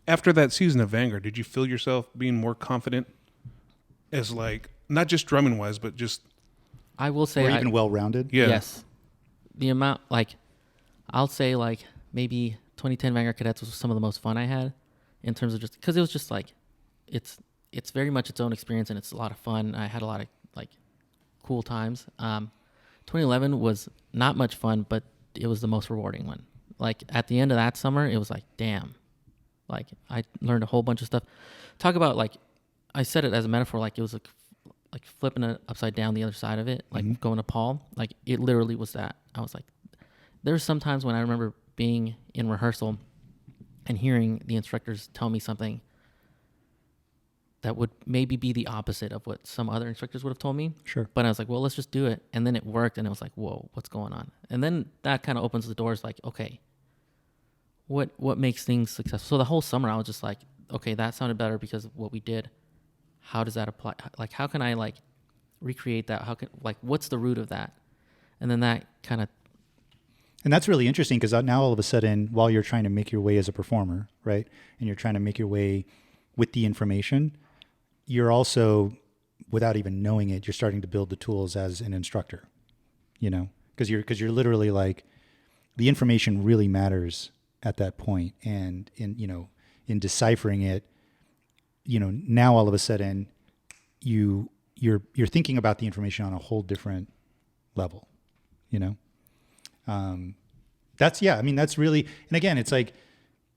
After that season of Vanguard, did you feel yourself being more confident as like, not just drumming wise, but just... I will say... Or even well-rounded? Yeah. Yes. The amount, like, I'll say like maybe 2010 Vanguard Cadets was some of the most fun I had in terms of just, because it was just like, it's very much its own experience and it's a lot of fun. I had a lot of like cool times. 2011 was not much fun, but it was the most rewarding one. Like at the end of that summer, it was like, damn, like I learned a whole bunch of stuff. Talk about like, I said it as a metaphor, like it was like flipping it upside down the other side of it, like going to Paul. Like it literally was that. I was like, there's some times when I remember being in rehearsal and hearing the instructors tell me something that would maybe be the opposite of what some other instructors would have told me. Sure. But I was like, well, let's just do it. And then it worked and it was like, whoa, what's going on? And then that kind of opens the doors like, okay, what makes things successful? So the whole summer I was just like, okay, that sounded better because of what we did. How does that apply? Like, how can I like recreate that? What's the root of that? And then that kind of... And that's really interesting because now all of a sudden, while you're trying to make your way as a performer, right? And you're trying to make your way with the information, you're also, without even knowing it, you're starting to build the tools as an instructor, you know, because you're literally like, the information really matters at that point. And in deciphering it, now all of a sudden you're thinking about the information on a whole different level, that's really, and again, it's like,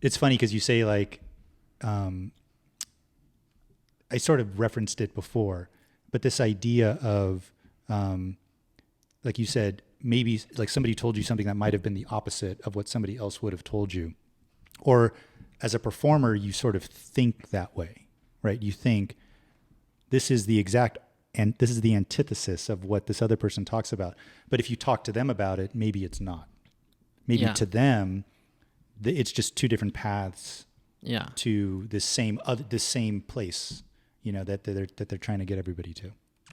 it's funny because you say like, I sort of referenced it before, but this idea of, like you said, maybe like somebody told you something that might have been the opposite of what somebody else would have told you. Or as a performer, you sort of think that way, right? You think this is the antithesis of what this other person talks about. But if you talk to them about it, maybe it's not. Maybe to them, it's just two different paths to this same place, that they're trying to get everybody to.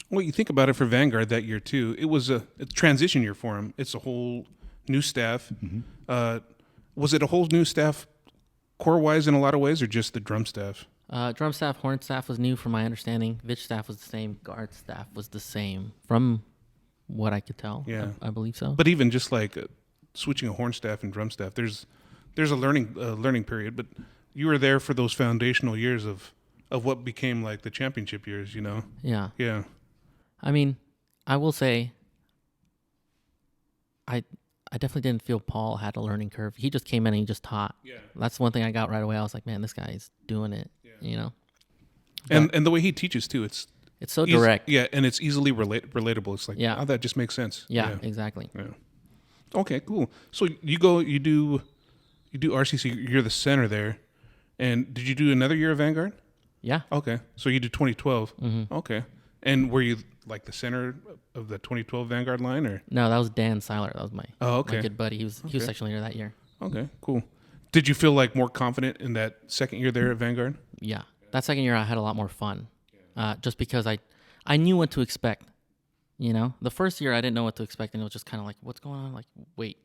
Well, you think about it for Vanguard that year too. It was a transition year for him. It's a whole new staff. Mm-hmm. Was it a whole new staff, core-wise in a lot of ways, or just the drum staff? Drum staff, horn staff was new from my understanding. Vitch staff was the same. Guard staff was the same from what I could tell. Yeah, I believe so. But even just like switching a horn staff and drum staff, there's a learning period. But you were there for those foundational years of what became like the championship years, Yeah. Yeah. I mean, I will say, I definitely didn't feel Paul had a learning curve. He just came in and he just taught. Yeah. That's one thing I got right away. I was like, man, this guy's doing it, And the way he teaches too, it's so direct. Yeah, and it's easily relatable. It's like, oh, that just makes sense. Yeah, exactly. Yeah. Okay, cool. So you do RCC, you're the center there. And did you do another year of Vanguard? Yeah. Okay. So you did 2012. Mm-hmm. Okay. And were you like the center of the 2012 Vanguard line, or? No, that was Dan Seiler. That was my my good buddy. He was section leader that year. Okay, cool. Did you feel like more confident in that second year there at Vanguard? Yeah. That second year I had a lot more fun. Just because I knew what to expect. The first year I didn't know what to expect, and it was just kind of like, what's going on? Like, wait,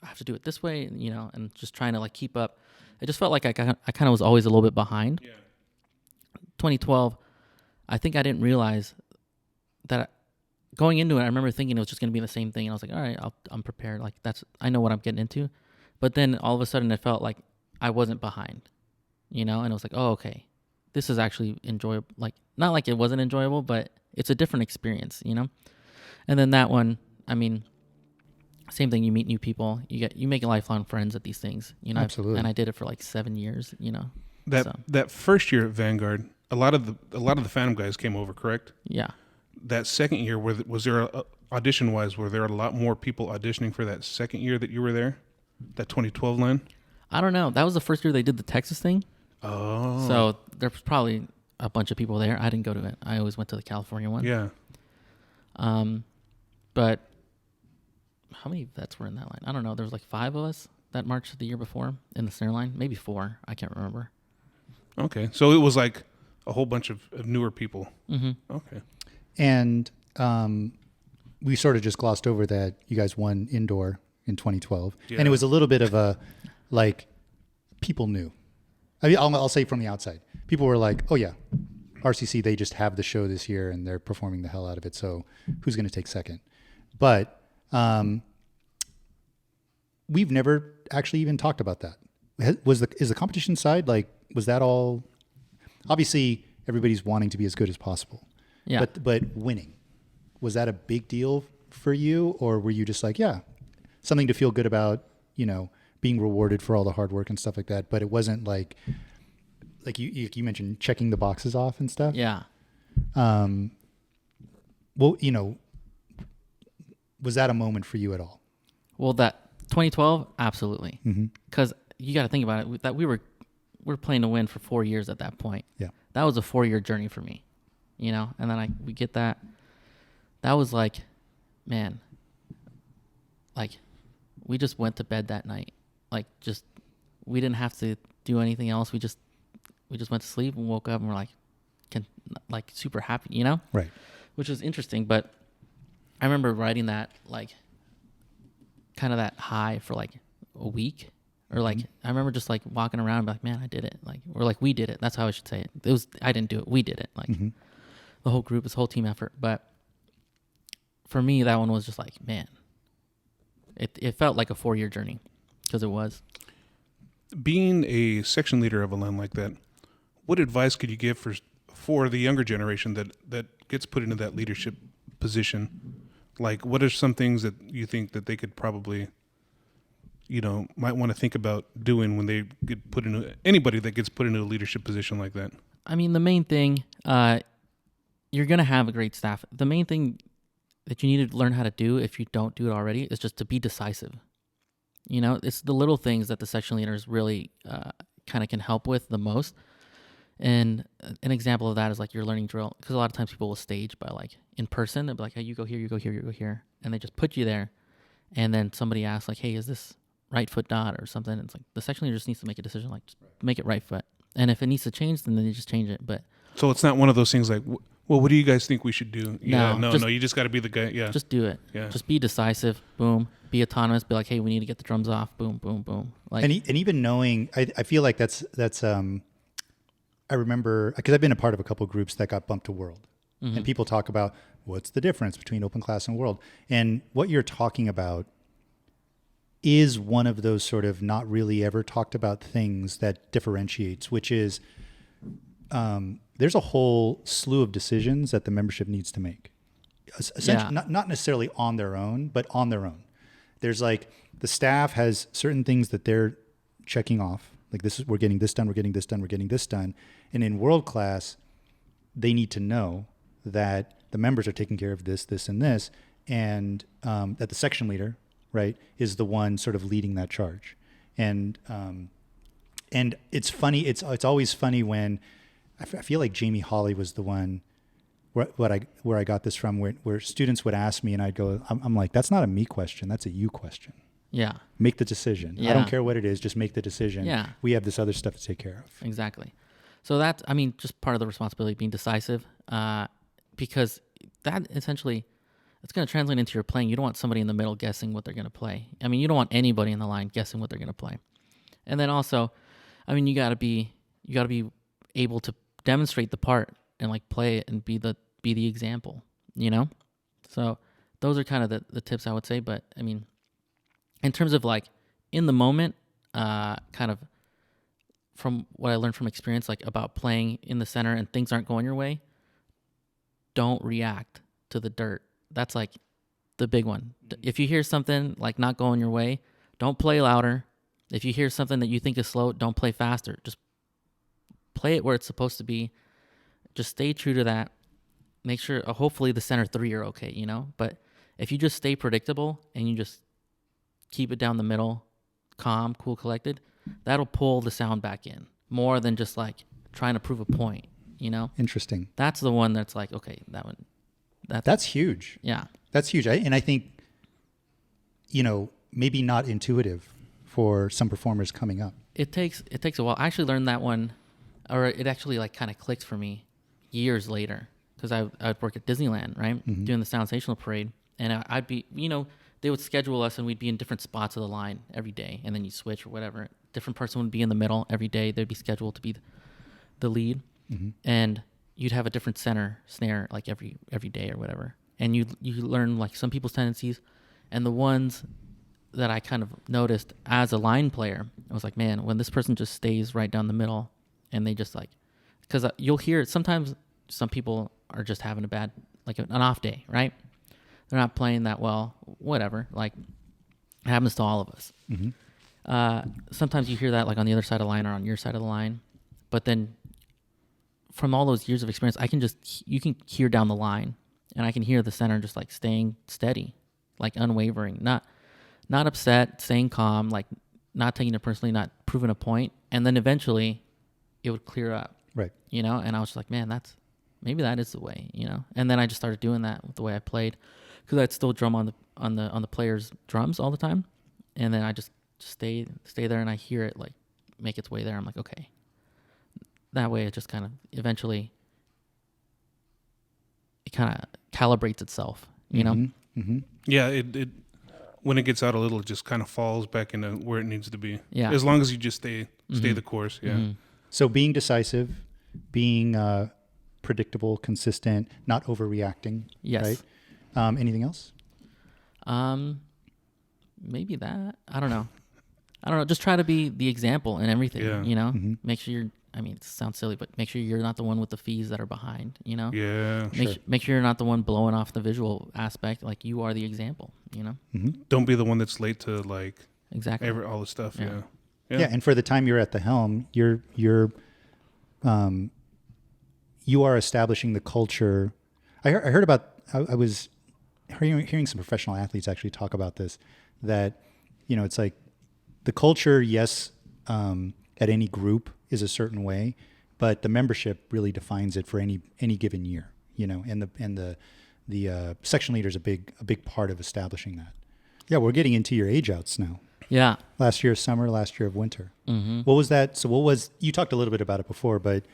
I have to do it this way, and just trying to like keep up. I just felt like I kind of was always a little bit behind. Yeah. 2012, I think I didn't realize that going into it, I remember thinking it was just going to be the same thing. And I was like, all right, I'm prepared. Like I know what I'm getting into. But then all of a sudden it felt like I wasn't behind, and I was like, oh, okay, this is actually enjoyable. Like, not like it wasn't enjoyable, but it's a different experience, And then that one, I mean, same thing. You meet new people. You make lifelong friends at these things, Absolutely. And I did it for like 7 years, That first year at Vanguard, a lot of the Phantom guys came over, correct? Yeah. That second year, was there audition-wise, were there a lot more people auditioning for that second year that you were there? That 2012 line? I don't know. That was the first year they did the Texas thing. Oh. So there was probably a bunch of people there. I didn't go to it. I always went to the California one. Yeah. But how many vets were in that line? I don't know. There was like 5 of us that marched the year before in the snare line. Maybe 4. I can't remember. Okay. So it was like a whole bunch of newer people. Mm-hmm. Okay. And we sort of just glossed over that you guys won indoor in 2012. Yeah. And it was a little bit of a, like, people knew. I mean, I'll say from the outside, people were like, "Oh yeah, RCC, they just have the show this year and they're performing the hell out of it. So who's going to take second?" But we've never actually even talked about that. Is the competition side like, was that all? Obviously, everybody's wanting to be as good as possible. Yeah. But winning, was that a big deal for you, or were you just like, yeah, something to feel good about, being rewarded for all the hard work and stuff like that? But it wasn't like you mentioned checking the boxes off and stuff. Yeah. Well, was that a moment for you at all? Well, that 2012, absolutely. Mm-hmm. Because you got to think about it. That we were playing to win for 4 years at that point. Yeah. That was a 4-year journey for me, and then we get that. That was like, man, like we just went to bed that night. Like we didn't have to do anything else. We just went to sleep and woke up and we're like super happy, Right. Which was interesting. But I remember riding that, like, kind of that high for like a week, or like, I remember just like walking around and be like, man, I did it. Like, or like, we did it. That's how I should say it. I didn't do it. We did it. Like the whole group, this whole team effort. But for me, that one was just like, man, it felt like a 4-year journey, because it was. Being a section leader of a line like that, what advice could you give for the younger generation that gets put into that leadership position? Like, what are some things that you think that they could probably, might want to think about doing when they get put into, anybody that gets put into a leadership position like that? I mean, the main thing, you're going to have a great staff. The main thing that you need to learn how to do, if you don't do it already, is just to be decisive. It's the little things that the section leaders really kind of can help with the most. And an example of that is like your learning drill, because a lot of times people will stage by like in person. They'll be like, hey, you go here, you go here, you go here. And they just put you there. And then somebody asks like, hey, is this right foot dot or something? And it's like the section leader just needs to make a decision, like just make it right foot. And if it needs to change, then they just change it. But so it's not one of those things like, well, what do you guys think we should do? No, you just got to be the guy. Yeah. Just do it. Yeah. Just be decisive. Boom. Be autonomous. Be like, hey, we need to get the drums off. Boom, boom, boom. Like, and even knowing, I feel like that's I remember, because I've been a part of a couple of groups that got bumped to World, and people talk about what's the difference between Open Class and World, and what you're talking about is one of those sort of not really ever talked about things that differentiates, which is there's a whole slew of decisions that the membership needs to make. Essentially, not necessarily on their own, but on their own. There's like the staff has certain things that they're checking off. Like we're getting this done, we're getting this done, we're getting this done. And in World Class, they need to know that the members are taking care of this, this, and this, and that the section leader, right, is the one sort of leading that charge. And it's funny. It's always funny when I feel like Jamie Hawley was the one where I got this from, where students would ask me, and I'd go, I'm like, that's not a me question, that's a you question. yeah, Make the decision. Yeah. I don't care what it is, just make the decision. Yeah. We have this other stuff to take care of. exactly. So that's, I mean, just part of the responsibility, being decisive, because that essentially, it's going to translate into your playing. You don't want somebody in the middle guessing what they're going to play. I mean, you don't want anybody in the line guessing what they're going to play. And then also, I mean, you got to be able to demonstrate the part and like play it and be the example, So those are kind of the tips I would say. But I mean, in terms of like in the moment, kind of from what I learned from experience, like about playing in the center and things aren't going your way, don't react to the dirt. That's like the big one. If you hear something like not going your way, don't play louder. If you hear something that you think is slow, don't play faster. Just play it where it's supposed to be. Just stay true to that. Make sure, hopefully the center 3 are okay, But if you just stay predictable and you just keep it down the middle, calm, cool, collected, that'll pull the sound back in more than just like trying to prove a point, Interesting. That's the one that's like, okay, that one. That's huge. Yeah. That's huge. And I think, maybe not intuitive for some performers coming up. It takes a while. I actually learned that one, or it actually like kind of clicked for me years later, because I'd work at Disneyland, right, doing the Sound Sensational Parade, and I'd be, they would schedule us, and we'd be in different spots of the line every day, and then you switch or whatever. different person would be in the middle every day. They'd be scheduled to be the lead, Mm-hmm. and you'd have a different snare like every day or whatever. And you learn like some people's tendencies, and the ones that I kind of noticed as a line player, I was like, man, when this person just stays right down the middle, and they just like, because you'll hear it sometimes. Some people are just having a bad, like an off day, right? They're not playing that well, whatever. Like, it happens to all of us. Mm-hmm. Sometimes you hear that like on the other side of the line or on your side of the line, but then from all those years of experience, you can hear down the line, and I can hear the center just like staying steady, like unwavering, not upset, staying calm, like not taking it personally, not proving a point, and then eventually it would clear up, Right. you know. And I was just like, man, maybe that is the way, you know. And then I just started doing that with the way I played, because I'd still drum on the players' drums all the time, and then I just stay there, and I hear it like make its way there. I'm like, okay. That way, it just kind of eventually it kind of calibrates itself, you know. Mm-hmm. Mm-hmm. Yeah, it when it gets out a little, it just kind of falls back into where it needs to be. Yeah. As long as you just stay the course. Yeah. Mm-hmm. So being decisive, being predictable, consistent, not overreacting. Yes. Right. Anything else? Maybe that. I don't know. Just try to be the example in everything. Yeah. You know. Mm-hmm. Make sure you're. I mean, it sounds silly, but make sure you're not the one with the fees that are behind. You know. Yeah. Make sure you're not the one blowing off the visual aspect. Like, you are the example. You know. Mm-hmm. Don't be the one that's late to like Exactly. all the stuff. Yeah. Yeah. Yeah, and for the time you're at the helm, you are establishing the culture. I heard about. I was hearing some professional athletes actually talk about this. That, you know, it's like the culture. Yes, at any group is a certain way, but the membership really defines it for any given year. You know, and the section leader is a big part of establishing that. Yeah, we're getting into your age outs now. Yeah. Last year of summer, last year of winter. Mm-hmm. What was that? So you talked a little bit about it before, but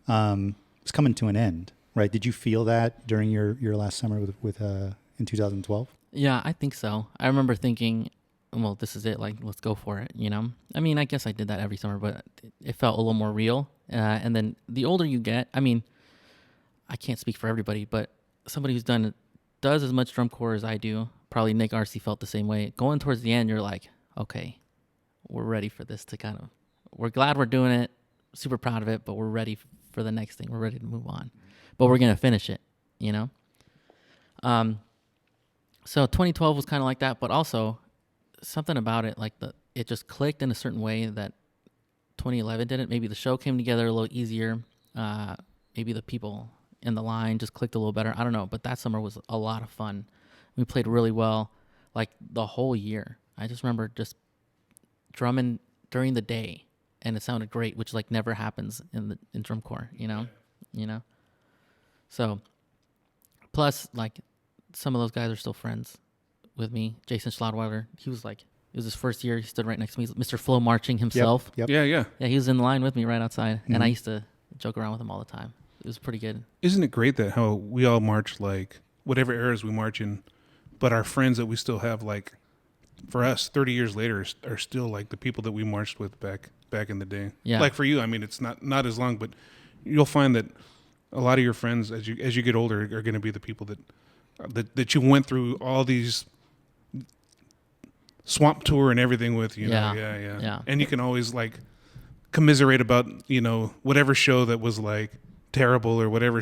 it's coming to an end, right? Did you feel that during your last summer with in 2012? Yeah, I think so. I remember thinking, well, this is it. Like, let's go for it, you know? I mean, I guess I did that every summer, but it felt a little more real. And then the older you get, I mean, I can't speak for everybody, but somebody who's does as much drum corps as I do, probably Nick RC felt the same way. Going towards the end, you're like, okay, we're ready for this to we're glad we're doing it, super proud of it, but we're ready for the next thing. We're ready to move on. But we're going to finish it, you know? So 2012 was kind of like that, but also something about it, like it just clicked in a certain way that 2011 didn't. Maybe the show came together a little easier. Maybe the people in the line just clicked a little better. I don't know, but that summer was a lot of fun. We played really well, like the whole year. I just remember just drumming during the day, and it sounded great, which like never happens in drum corps, you know. So, plus like some of those guys are still friends with me. Jason Schlodweiler, he was like, it was his first year. He stood right next to me. Mr. Flow marching himself. Yep. Yeah. Yeah, he was in line with me right outside, Mm-hmm. and I used to joke around with him all the time. It was pretty good. Isn't it great that how we all march like whatever eras we march in, but our friends that we still have, like for us 30 years later, are still like the people that we marched with back in the day. Yeah. Like for you, I mean, it's not as long, but you'll find that a lot of your friends as you get older are going to be the people that you went through all these swamp tour and everything with, you know. Yeah. And you can always like commiserate about, you know, whatever show that was like terrible or whatever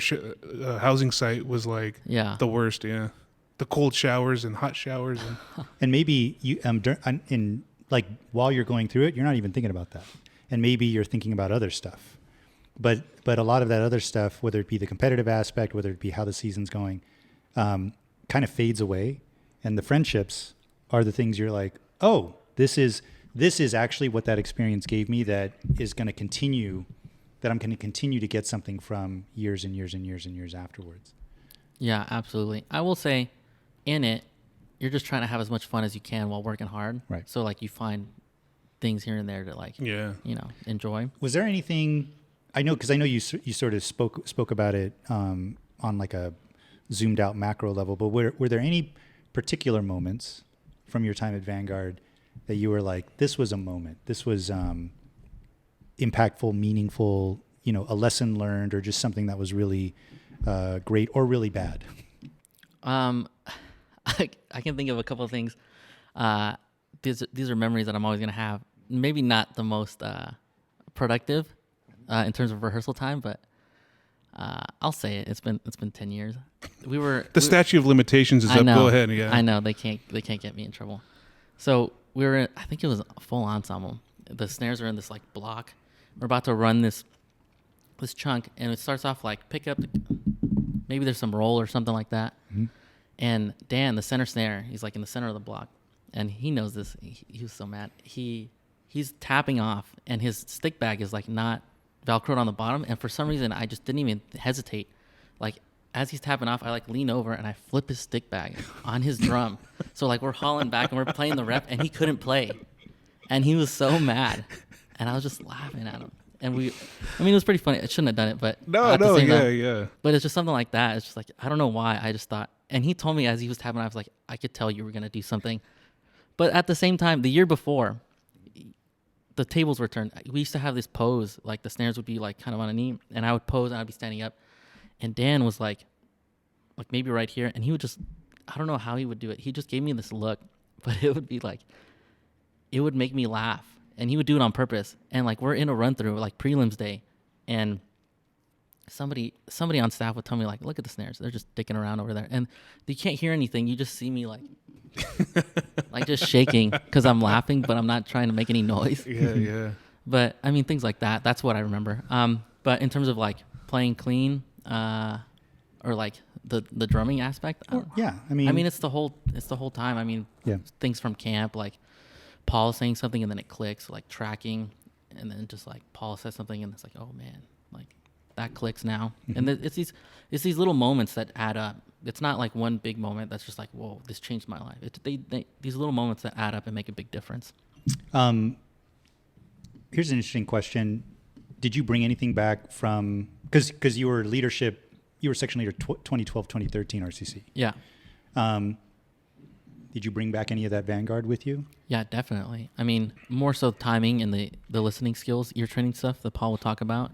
housing site was like the worst. Yeah. The cold showers and hot showers. And maybe you in like while you're going through it, you're not even thinking about that. And maybe you're thinking about other stuff. But a lot of that other stuff, whether it be the competitive aspect, whether it be how the season's going, kind of fades away. And the friendships are the things you're like, oh, this is actually what that experience gave me that is going to continue, that I'm going to continue to get something from years and years and years and years afterwards. Yeah, absolutely. I will say in it, you're just trying to have as much fun as you can while working hard. Right. So like you find things here and there to like, you know, enjoy. Was there anything, I know you sort of spoke about it on like a zoomed out macro level, but were there any particular moments from your time at Vanguard that you were like, this was a moment. This was impactful, meaningful, a lesson learned, or just something that was really great or really bad? I can think of a couple of things. These are memories that I'm always gonna have. Maybe not the most productive in terms of rehearsal time, but I'll say it. It's been 10 years. The statute of limitations is up. Go ahead. Yeah, I know they can't get me in trouble. So we were. I think it was a full ensemble. The snares are in this like block. We're about to run this chunk, and it starts off like pick up. Maybe there's some roll or something like that. Mm-hmm. And Dan, the center snare, he's like in the center of the block, and he knows this. He was so mad. He's tapping off, and his stick bag is like not Velcroed on the bottom, and for some reason I just didn't even hesitate. Like as he's tapping off, I like lean over and I flip his stick bag on his drum. So like we're hauling back and we're playing the rep, and he couldn't play, and he was so mad, and I was just laughing at him. And it was pretty funny. I shouldn't have done it, but yeah. But it's just something like that. It's just like I don't know why. I just thought, and he told me as he was tapping, I was like, I could tell you were gonna do something, but at the same time, the year before, the tables were turned. We used to have this pose, like the snares would be like kind of on a knee, and I would pose and I'd be standing up, and Dan was like maybe right here, and he would just, I don't know how he would do it. He just gave me this look, but it would be like, it would make me laugh. And he would do it on purpose. And like we're in a run through like prelims day, and somebody on staff would tell me like, look at the snares, they're just dicking around over there, and you can't hear anything. You just see me like like just shaking because I'm laughing, but I'm not trying to make any noise. Yeah. But I mean things like that. That's what I remember. But in terms of like playing clean, or like the drumming aspect. Yeah, I mean it's the whole time. I mean, things from camp like Paul saying something and then it clicks, like tracking, and then just like Paul says something and it's like, oh man, like that clicks now. Mm-hmm. And it's these little moments that add up. It's not like one big moment that's just like, whoa, this changed my life. These little moments that add up and make a big difference. Here's an interesting question. Did you bring anything back from, because you were section leader 2012, 2013 RCC. Yeah. Did you bring back any of that Vanguard with you? Yeah, definitely. I mean, more so timing and the listening skills, ear training stuff that Paul would talk about,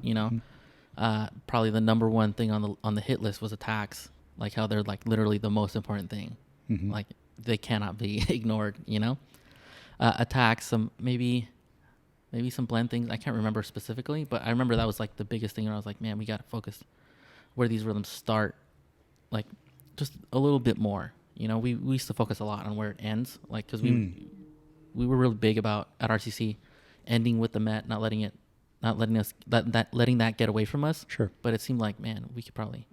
probably the number one thing on the hit list was attacks, like how they're like literally the most important thing. Mm-hmm. Like they cannot be ignored, attacks, some maybe some blend things. I can't remember specifically, but I remember that was like the biggest thing where I was like, man, we got to focus where these rhythms start, like just a little bit more. We used to focus a lot on where it ends, like because we were really big about at RCC ending with the Met, not letting that get away from us. Sure. But it seemed like, man, we could probably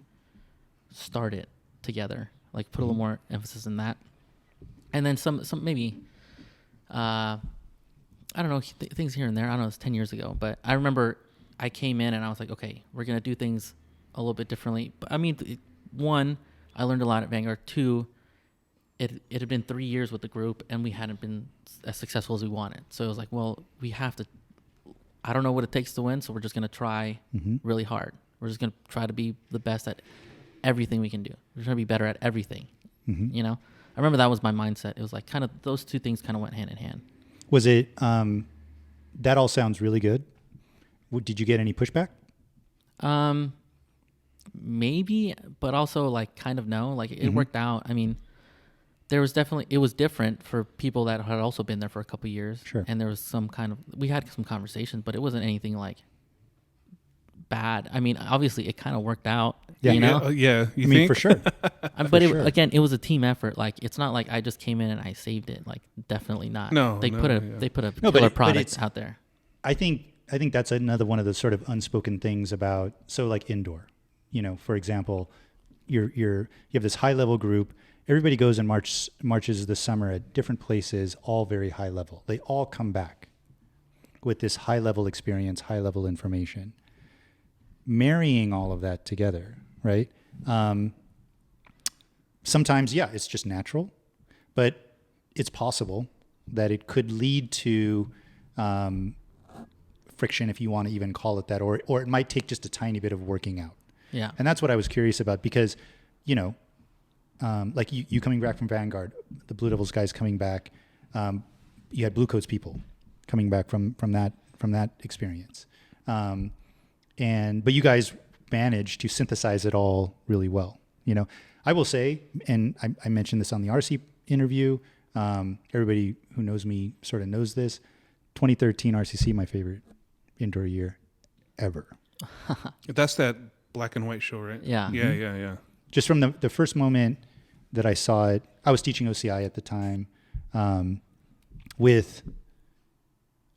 start it together, like put a little more emphasis in that, and then some maybe I don't know, things here and there. I don't know, it's 10 years ago, but I remember I came in and I was like, okay, we're gonna do things a little bit differently. But I mean, one, I learned a lot at Vanguard. Two, it had been 3 years with the group and we hadn't been as successful as we wanted. So it was like, well, we have to, I don't know what it takes to win. So we're just going to try really hard. We're just going to try to be the best at everything we can do. We're trying to be better at everything. Mm-hmm. I remember that was my mindset. It was like kind of those two things kind of went hand in hand. Was it, that all sounds really good. Did you get any pushback? Maybe, but also like kind of no, like it worked out. I mean, it was different for people that had also been there for a couple of years. Sure. And there was we had some conversations, but it wasn't anything like bad. I mean, obviously it kind of worked out, Yeah. You think? For sure. But again, it was a team effort. Like, it's not like I just came in and I saved it. Like, definitely not. They put a killer product out there. I think that's another one of the sort of unspoken things about, so like indoor, for example, you have this high level group. Everybody goes and marches this summer at different places, all very high level. They all come back with this high level experience, high level information. Marrying all of that together, right? Sometimes, it's just natural, but it's possible that it could lead to friction, if you want to even call it that, or it might take just a tiny bit of working out. Yeah. And that's what I was curious about because, like you coming back from Vanguard, the Blue Devils guys coming back, you had Blue Coats people coming back from that experience, but you guys managed to synthesize it all really well. You know, I will say, and I mentioned this on the RC interview. Everybody who knows me sort of knows this. 2013 RCC, my favorite indoor year ever. That's that black and white show, right? Yeah. Yeah. Just from the first moment that I saw it, I was teaching OCI at the time with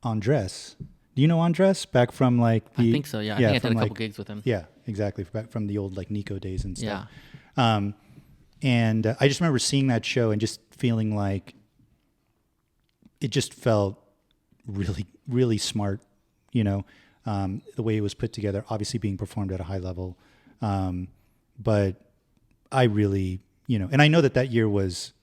Andres. Do you know Andres? Back from like I think so, yeah. I think I did a couple gigs with him. Yeah, exactly. Back from the old like Nico days and stuff. Yeah. And I just remember seeing that show and just feeling like it just felt really, really smart, you know, the way it was put together, obviously being performed at a high level. But I really, you know, and I know that year was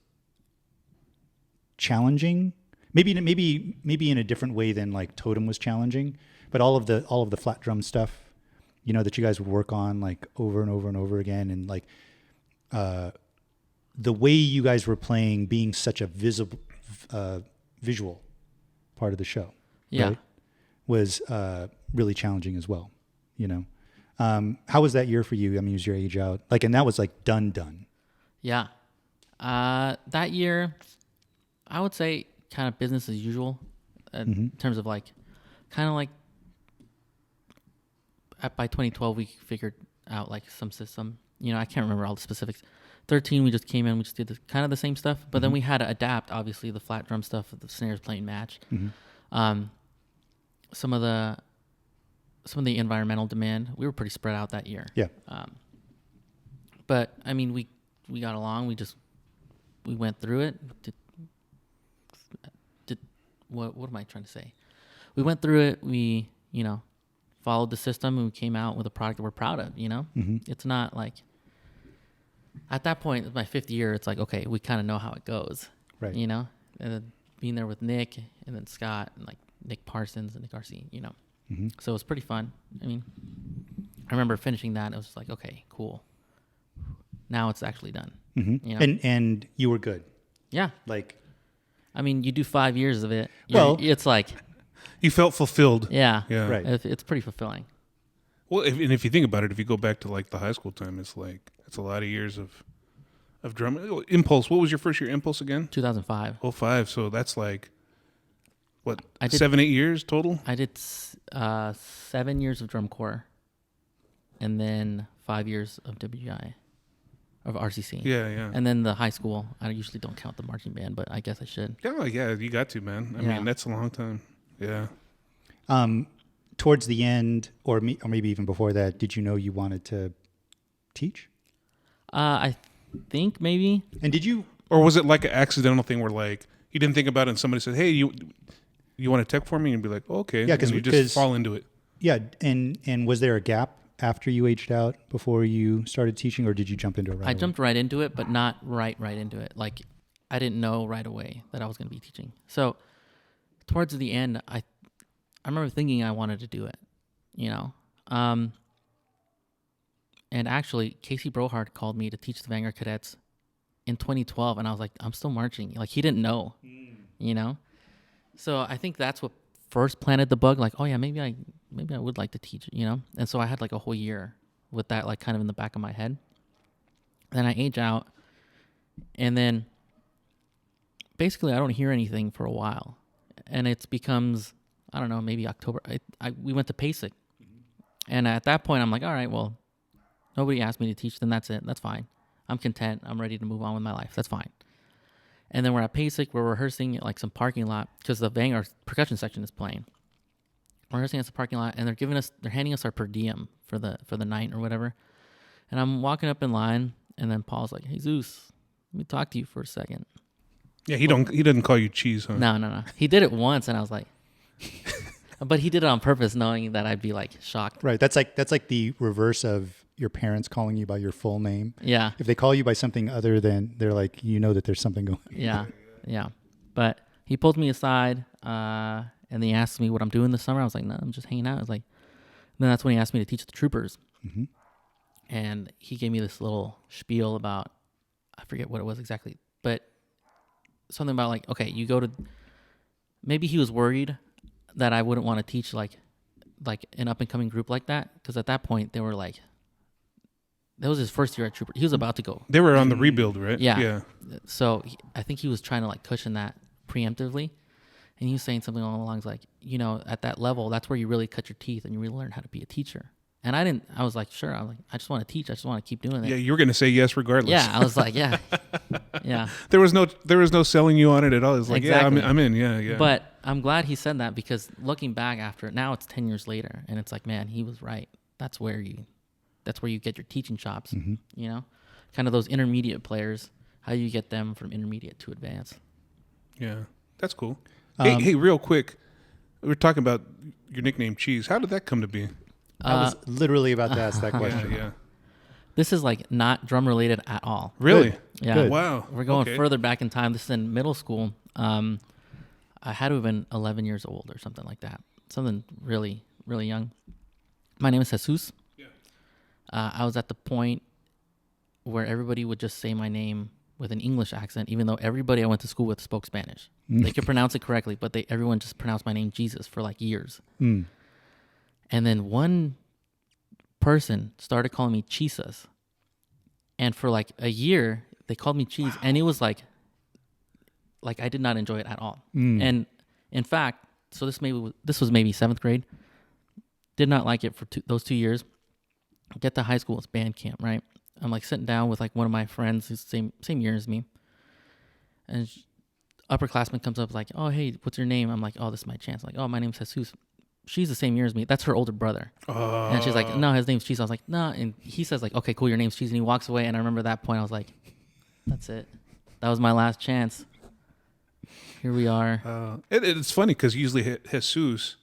challenging, maybe in a different way than like Totem was challenging, but all of the flat drum stuff, you know, that you guys would work on like over and over and over again. And like, the way you guys were playing being such a visual part of the show, Yeah. right, was really challenging as well, you know. How was that year for you? I mean, was your age out? Like, and that was like done. Yeah. That year, I would say kind of business as usual in terms of like, kind of like by 2012, we figured out like some system, you know, I can't remember all the specifics. 13, we just came in, we just did kind of the same stuff, but then we had to adapt, obviously, the flat drum stuff, the snares playing match. Some of the environmental demand, we were pretty spread out that year. Yeah. But I mean, we got along. We went through it. What am I trying to say? We went through it. We, you know, followed the system, and we came out with a product that we're proud of. You know, it's not like at that point, it's my 5th year. It's like, okay, we kind of know how it goes, Right. You know, and then being there with Nick and then Scott and like Nick Parsons and Nick RC, you know. So it was pretty fun. I mean, I remember finishing that. And it was just like, okay, cool. Now it's actually done. You know? And you were good. Yeah. Like, I mean, you do 5 years of it. Well- it's like, You felt fulfilled. yeah, Right. It's pretty fulfilling. Well, if you think about it, if you go back to like the high school time, it's like it's a lot of years of drum. Impulse. What was your first year Impulse again? 2005. 05. So that's like what, I did- 7-8 years total? I did 7 years of drum corps, and then 5 years of WGI, of RCC. Yeah. And then the high school. I usually don't count the marching band, but I guess I should. Yeah, you got to, man. I Yeah. mean, that's a long time. Yeah. towards the end, or maybe even before that, did you know you wanted to teach? I think maybe. And did you? Or was it like an accidental thing where like you didn't think about it and somebody said, "Hey, you want to tech for me?" And you'd be like, oh, "Okay." Yeah, and you just fall into it. Yeah, and was there a gap after you aged out before you started teaching, or did you jump into it right I away? jumped right into it, but not right into it. Like, I didn't know right away that I was going to be teaching. So towards the end, I remember thinking I wanted to do it, you know. And actually, Casey Brohard called me to teach the Vanguard cadets in 2012, and I was like, I'm still marching. Like, he didn't know, you know. So I think that's what first planted the bug. Like, oh yeah, maybe I would like to teach, you know. And so I had like a whole year with that, like, kind of in the back of my head. Then I age out, and then basically I don't hear anything for a while, and it becomes, I don't know, maybe October. We went to PASIC, and at that point I'm like, all right, well, nobody asked me to teach, then that's it. That's fine. I'm content. I'm ready to move on with my life. That's fine. And then we're at PASIC. We're rehearsing at like some parking lot because the Vanguard percussion section is playing. We're rehearsing at the parking lot, and they're handing us our per diem for the night or whatever. And I'm walking up in line, and then Paul's like, "Hey Zeus, let me talk to you for a second." Yeah, he doesn't call you cheese, huh? No. He did it once, and I was like, but he did it on purpose, knowing that I'd be like shocked. Right. That's like the reverse of your parents calling you by your full name. Yeah. If they call you by something other than, they're like, you know that there's something going on. Yeah. But he pulled me aside, and then he asked me what I'm doing this summer. I was like, no, I'm just hanging out. I was like, then that's when he asked me to teach the troopers. Mm-hmm. And he gave me this little spiel about, I forget what it was exactly, but something about like, okay, you go to maybe he was worried that I wouldn't want to teach like an up and coming group like that, because at that point they were like, that was his first year at Trooper. He was about to go. They were on the rebuild, right? Yeah. Yeah. So I think he was trying to like cushion that preemptively, and he was saying something along the lines like, you know, at that level, that's where you really cut your teeth and you really learn how to be a teacher. And I was like, sure. I was like, I just want to teach. I just want to keep doing it. Yeah, you were going to say yes regardless. Yeah, I was like, yeah, yeah. There was no selling you on it at all. It's like, Exactly. yeah, I'm in. Yeah, yeah. But I'm glad he said that, because looking back after it, now it's 10 years later, and it's like, man, he was right. That's where you get your teaching chops. Mm-hmm. You know, kind of those intermediate players. How you get them from intermediate to advanced. Yeah, that's cool. Hey, real quick, we were talking about your nickname Cheese. How did that come to be? I was literally about to ask that question. Yeah. This is like not drum related at all. Really? Good. Yeah. Good. Wow. We're going Okay. further back in time. This is in middle school. I had to have been 11 years old or something like that. Something really, really young. My name is Jesus. Yeah. I was at the point where everybody would just say my name with an English accent, even though everybody I went to school with spoke Spanish. They could pronounce it correctly, but everyone just pronounced my name Jesus for like years. Mm. And then one person started calling me Chisas. And for like a year, they called me Cheese. And it was like I did not enjoy it at all. And in fact, so this was maybe 7th grade. Did not like it for those 2 years. Get to high school, it's band camp, right? I'm like sitting down with like one of my friends who's same year as me. And upperclassman comes up like, oh, hey, what's your name? I'm like, oh, this is my chance. Like, oh, my name's Jesus. She's the same year as me. That's her older brother. Oh. And she's like, no, his name's Cheese. I was like, no. And he says like, okay, cool, your name's Cheese. And he walks away. And I remember that point, I was like, that's it. That was my last chance. Here we are. It's funny because usually Jesus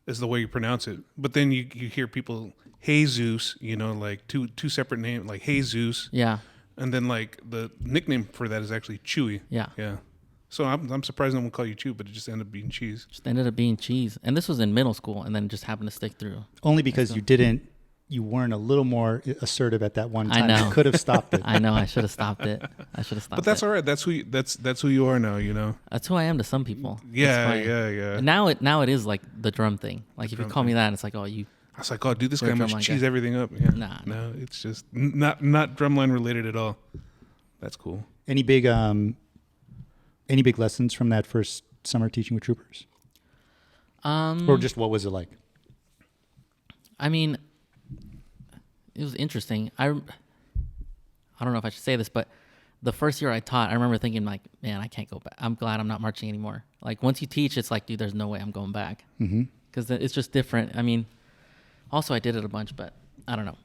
is the way you pronounce it. But then you hear people, Jesus, you know, like two separate names, like Jesus. Yeah. And then like the nickname for that is actually Chewy. Yeah. Yeah. So I'm surprised no one called you Chew, but it just ended up being Cheese. Just ended up being Cheese. And this was in middle school, and then just happened to stick through. Only because you weren't a little more assertive at that one I time. know. You could have stopped it. I know, I should have stopped it. But that's all right. That's who you are now, you know. That's who I am to some people. Yeah, It's funny. yeah. And now it is like the drum thing. Like if you call me that, it's like, oh, you. I was like, oh, dude, this We're guy a must drumline cheese guy. everything up. Yeah. Nah. No, it's just not drumline related at all. That's cool. Any big lessons from that first summer teaching with troopers? Or just what was it like? I mean, it was interesting. I don't know if I should say this, but the first year I taught, I remember thinking like, man, I can't go back. I'm glad I'm not marching anymore. Like once you teach, it's like, dude, there's no way I'm going back. Because it's just different. I mean, also I did it a bunch, but I don't know.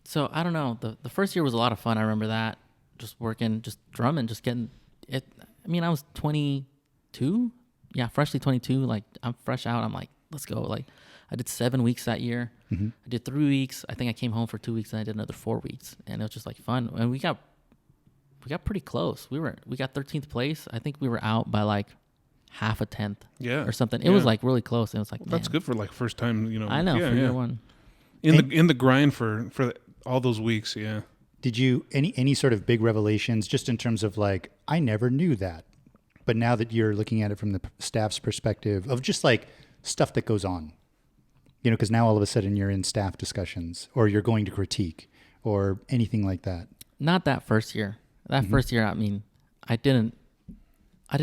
So I don't know. The first year was a lot of fun. I remember that. Just working, just drumming, just getting it. I mean, I was 22. Yeah, freshly 22. Like I'm fresh out. I'm like, let's go. Like I did 7 weeks that year. I did 3 weeks. I think I came home for 2 weeks and I did another 4 weeks. And it was just like fun. And we got pretty close. We got 13th place. I think we were out by like half a tenth. Yeah. Or something. It was like really close. It was like, That's good for like first time, you know. I know, Yeah, for yeah. year one. In the grind for all those weeks, yeah. Did you any sort of big revelations just in terms of like, I never knew that, but now that you're looking at it from the staff's perspective of just like stuff that goes on, you know, because now all of a sudden you're in staff discussions or you're going to critique or anything like that. Not that first year. That first year, I mean, I didn't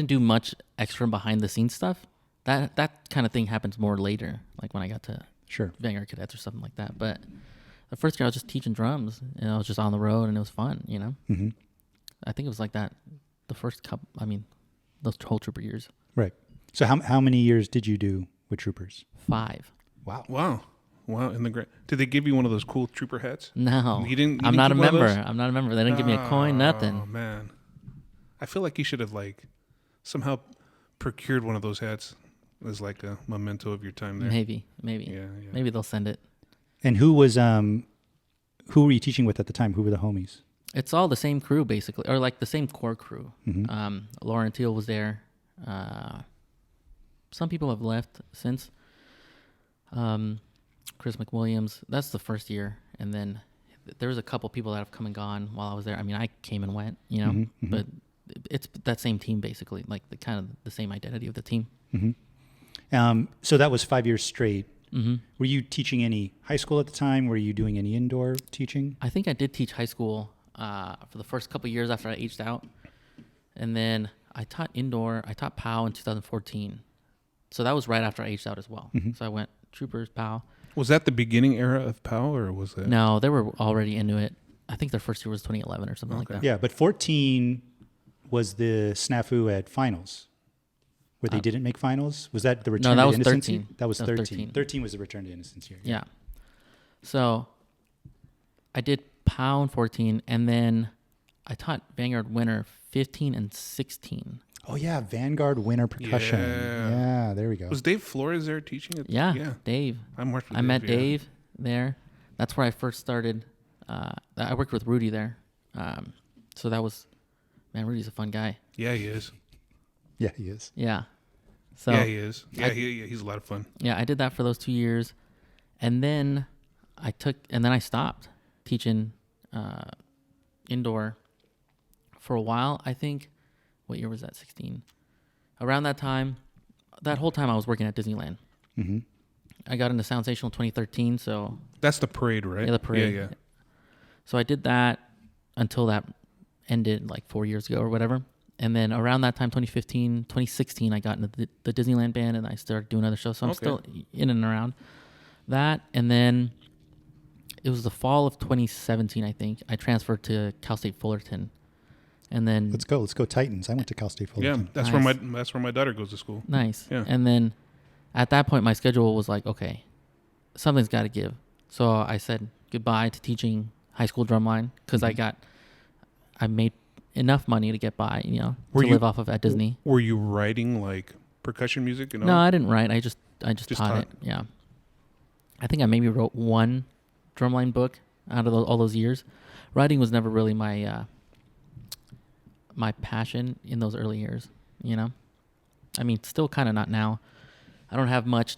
do much extra behind the scenes stuff. That kind of thing happens more later, like when I got to Sure. Vanguard Cadets or something like that. But the first year I was just teaching drums and I was just on the road and it was fun, you know? I think it was like that the first couple, I mean, those whole trooper years. Right. So how many years did you do with troopers? 5. Wow. Wow. In the grind. Did they give you one of those cool trooper hats? No. You didn't I'm not a keep one of member. those? I'm not a member. They didn't give me a coin, nothing. Oh man. I feel like you should have like somehow procured one of those hats as like a memento of your time there. Maybe. Yeah. Maybe they'll send it. And who were you teaching with at the time? Who were the homies? It's all the same crew, basically, or like the same core crew. Lauren Teal was there. Some people have left since. Chris McWilliams, that's the first year. And then there was a couple people that have come and gone while I was there. I mean, I came and went, you know, but it's that same team, basically, like the kind of the same identity of the team. So that was 5 years straight. Mm-hmm. Were you teaching any high school at the time? Were you doing any indoor teaching? I think I did teach high school for the first couple of years after I aged out. And then I taught indoor. I taught POW in 2014. So that was right after I aged out as well. Mm-hmm. So I went troopers, POW. Was that the beginning era of POW, or was that? No, they were already into it. I think their first year was 2011 or something like that. Yeah, but 14 was the snafu at finals, where they didn't make finals. Was that the return that to was innocence 13. year? That was That was 13. 13. 13 was the return to innocence year. Yeah. So I did POW in 14, and then I taught Vanguard Winter 15 and 16. Oh yeah, Vanguard Winter percussion. Yeah. Yeah, there we go. Was Dave Flores there teaching it? Yeah, Dave. I worked with I met yeah. Dave there. That's where I first started. I worked with Rudy there. So that was, man, Rudy's a fun guy. Yeah, he is. Yeah, he is. Yeah. So Yeah, he is. Yeah, he's a lot of fun. yeah, I did that for those 2 years. And then I stopped teaching indoor for a while. I think, what year was that? 16. Around that time, that whole time I was working at Disneyland. Mm-hmm. I got into Sound Sensational 2013, so That's the parade, right? yeah, the parade. Yeah. So I did that until that ended like 4 years ago or whatever. And then around that time, 2015, 2016, I got into the Disneyland band and I started doing other shows. So I'm still in and around that. And then it was the fall of 2017, I think. I transferred to Cal State Fullerton. And then Let's go Titans. I went to Cal State Yeah, Fullerton. that's Nice. where my daughter goes to school. nice. Yeah. And then at that point, my schedule was like, okay, something's got to give. So I said goodbye to teaching high school drumline because I made enough money to get by, to live off of at Disney. Were you writing like percussion music? No, I didn't write. I just taught it. Yeah. I think I maybe wrote one drumline book out of all those years. Writing was never really my my passion in those early years, I mean, still kind of not now. I don't have much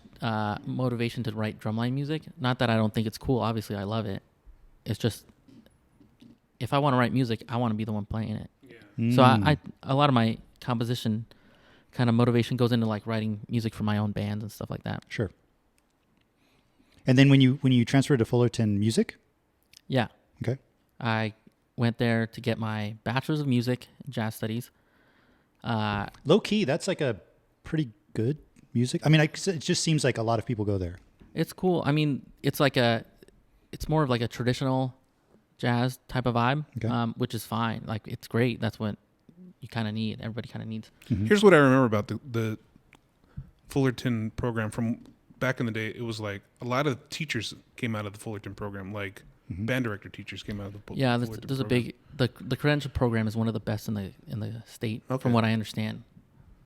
motivation to write drumline music. Not that I don't think it's cool. Obviously, I love it. It's just, if I want to write music, I want to be the one playing it. Yeah. So I a lot of my composition kind of motivation goes into like writing music for my own bands and stuff like that. Sure. And then when you transferred to Fullerton Music? Yeah. Okay. I went there to get my bachelor's of music, jazz studies. Low key, that's like a pretty good music. I mean, it just seems like a lot of people go there. It's cool. I mean, it's more of like a traditional jazz type of vibe, Okay. Which is fine. Like, it's great. That's what you kind of need. Everybody kind of needs. Mm-hmm. Here's what I remember about the Fullerton program from back in the day. It was like a lot of teachers came out of the Fullerton program, like band director teachers came out of the Yeah, Fullerton there's a program. big the credential program is one of the best in the state, Okay. from what I understand.